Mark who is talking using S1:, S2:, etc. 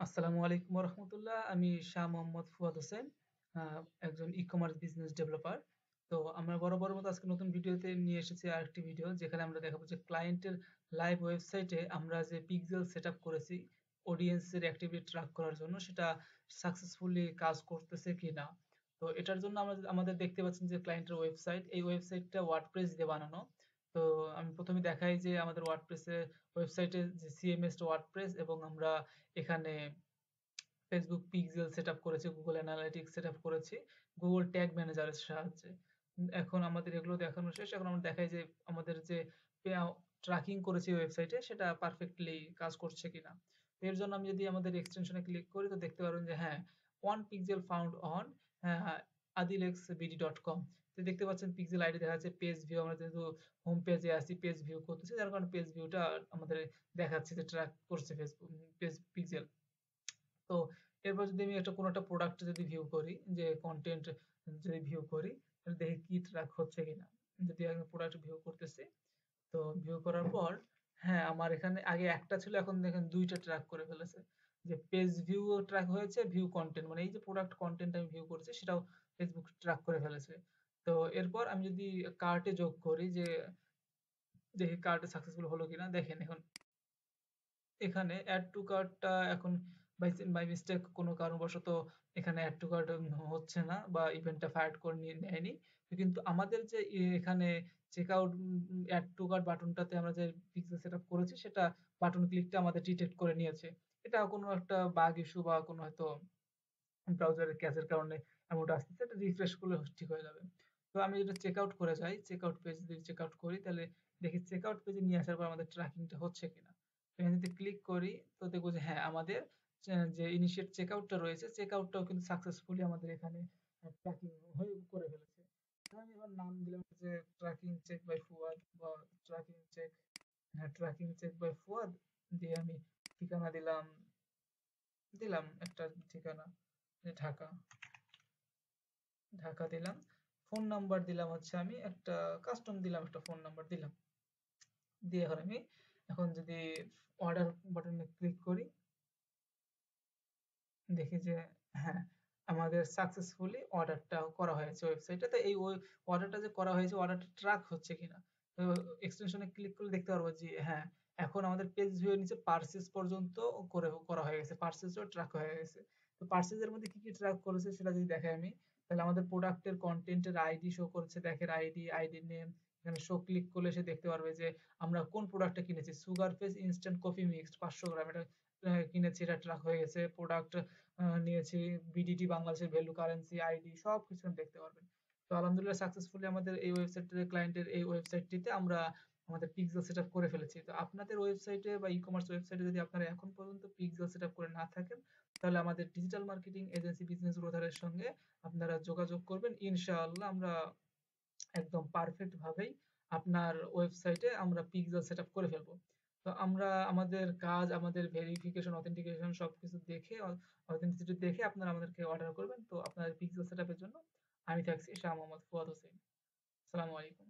S1: আসসালামু আলাইকুম রহমতুল্লাহ। আমি শাহ মোহাম্মদ ফুয়াদ হোসেন, একজন ই-কমার্স বিজনেস ডেভেলপার। তো আমরা বরাবরের মতো আজকে নতুন ভিডিওতে নিয়ে এসেছি আরেকটি ভিডিও, যেখানে আমরা দেখাবো যে ক্লায়েন্টের লাইভ ওয়েবসাইটে আমরা যে পিক্সেল সেট আপ করেছি অডিয়েন্সের অ্যাক্টিভিটি ট্র্যাক করার জন্য, সেটা সাকসেসফুলি কাজ করতেছে কিনা। তো এটার জন্য আমরা আমাদের দেখতে পাচ্ছেন যে ক্লায়েন্টের ওয়েবসাইট, এই ওয়েবসাইটটা ওয়ার্ডপ্রেস দিয়ে বানানো। তো আমি প্রথমে দেখাই যে আমাদের ওয়ার্ডপ্রেসের ওয়েবসাইটে যে সিএমএস ওয়ার্ডপ্রেস, এবং আমরা এখানে ফেসবুক পিক্সেল সেটআপ করেছি, গুগল অ্যানালিটিক্স সেটআপ করেছি গুগল ট্যাগ ম্যানেজারের সাহায্যে। এখন আমাদের এগুলো দেখানো শেষ। এখন আমরা দেখাই যে আমাদের যে ট্র্যাকিং করেছি ওয়েবসাইটে সেটা পারফেক্টলি কাজ করছে কিনা। এর জন্য আমি যদি আমাদের এক্সটেনশনে ক্লিক করি, তো দেখতে পারবেন যে হ্যাঁ, one pixel found on adilexbd.com। তো দেখতে পাচ্ছেন পিক্সেল আইডি দেখা যাচ্ছে, পেজ ভিউ আমরা যেহেতু হোম পেজে আছি, পেজ ভিউ করতেছি, যার কারণে পেজ ভিউটা আমাদের দেখাচ্ছে যে ট্র্যাক করছে ফেসবুক পেজ পিক্সেল। তো এরপর যদি আমি কোনো একটা প্রোডাক্ট যদি ভিউ করি, যে কন্টেন্ট যদি ভিউ করি, তাহলে দেখি কি ট্র্যাক হচ্ছে কিনা। যদি আমি প্রোডাক্ট ভিউ করতেছি, তো ভিউ করার পর হ্যাঁ, আমার এখানে আগে একটা ছিল, এখন দেখেন দুইটা ট্র্যাক করে ফেলেছে। যে পেজ ভিউ ট্র্যাক হয়েছে, ভিউ কন্টেন্ট মানে এই যে প্রোডাক্ট কন্টেন্ট আমি ভিউ করছি সেটাও ফেসবুক ট্র্যাক করে ফেলেছে। তো এরপর আমি যদি কার্টে যোগ করি, যে দেখি কার্টে সাকসেসফুল হলো কিনা, দেখেন এখন এখানে অ্যাড টু কার্টটা এখন বাই মিস্টেক কোনো কারণবশত এখানে অ্যাড টু কার্ট হচ্ছে না, বা ইভেন্টটা ফায়ার্ড করে নেয়নি। কিন্তু আমাদের যে এখানে check out add to cart বাটনটাতে আমরা যে পিক্সেল সেটআপ করেছি, সেটা বাটন ক্লিকটা আমাদের ডিটেক্ট করে নিয়েছে। এটা কোনো একটা বাগ ইস্যু বা কোনো হয়তো ব্রাউজারের ক্যাচের কারণে এমনটা আসতেছে। এটা রিফ্রেশ করলে ঠিক হয়ে যাবে। তো আমি যেটা চেক আউট করে যাই, চেক আউট পেজ যদি চেক আউট করি, তাহলে দেখি চেক আউট পেজে নিয়ে আসার পর আমাদের ট্র্যাকিংটা হচ্ছে কিনা। এখানে যদি ক্লিক করি, তো দেখবো যে হ্যাঁ, আমাদের যে ইনিশিয়েট চেক আউটটা রয়েছে, চেক আউটটাও কিন্তু সাকসেসফুলি আমাদের এখানে ট্র্যাকিং হয়ে করে ফেলেছে। আমি এবার নাম দিলাম যে ট্র্যাকিং চেক বাই ফুয়াদ, বা ট্র্যাকিং চেক, হ্যাঁ ট্র্যাকিং চেক বাই ফুয়াদ দিয়ে আমি ঠিকানা দিলাম, একটা ঠিকানা, যে ঢাকা, ঢাকা দিলাম। ফোন নাম্বার দিলাম হচ্ছে, আমি একটা কাস্টম দিলাম, একটা ফোন নাম্বার দিলাম। দিয়ে এখন যদি অর্ডার বাটনে ক্লিক করি, দেখি যে হ্যাঁ, আমাদের সাকসেসফুলি অর্ডারটা করা হয়েছে ওয়েবসাইটে। তো এই অর্ডারটা যে করা হয়েছে, অর্ডারটা ট্র্যাক হচ্ছে কিনা। তো এক্সটেনশনে ক্লিক করলে দেখতে পারবো যে হ্যাঁ, এখন আমাদের পেজ ভিউ এর নিচে পার্সেস পর্যন্ত করা হয়ে গেছে, পার্সেসও ট্র্যাক হয়ে গেছে। তো পার্সেসের মধ্যে কি কি ট্র্যাক করেছে সেটা যদি দেখাই আমি, তাহলে আমাদের প্রোডাক্টের কন্টেন্টের আইডি শো করছে, দেখের আইডি, আইডি নেম। এখানে শো ক্লিক করলে সে দেখতে পারবে যে আমরা কোন প্রোডাক্টটা কিনেছি, sugar face instant coffee mixed 500 গ্রাম, এটা কিনেছি, এটা ট্র্যাক হয়ে গেছে। প্রোডাক্ট নিয়েছি, বিডিটি বাংলাদেশের ভ্যালু কারেন্সি, আইডি সবকিছু দেখতে পারবেন। তো আলহামদুলিল্লাহ সাকসেসফুলি আমাদের এই ওয়েবসাইটের ক্লায়েন্টের এই ওয়েবসাইটটিতে আমরা আমাদের পিক্সেল সেটআপ করে ফেলেছি। তো আপনাদের ওয়েবসাইটে বা ই-কমার্স ওয়েবসাইটে যদি আপনারা এখন পর্যন্ত পিক্সেল সেটআপ করে না থাকেন, তাহলে আমাদের ডিজিটাল মার্কেটিং এজেন্সি বিজনেস গ্রোথারের সঙ্গে আপনারা যোগাযোগ করবেন। ইনশাআল্লাহ আমরা একদম পারফেক্ট ভাবেই আপনার ওয়েবসাইটে আমরা পিক্সেল সেটআপ করে ফেলবো। তো আমরা আমাদের কাজ, আমাদের ভেরিফিকেশন, অথেন্টিকেশন সবকিছু দেখে, অথেন্টিসিটি দেখে আপনারা আমাদেরকে অর্ডার করবেন। তো আপনার পিক্সেল সেটআপের জন্য আমি থাকছি শাহ মোহাম্মদ ফুয়াদ হোসেন। আসসালামু আলাইকুম।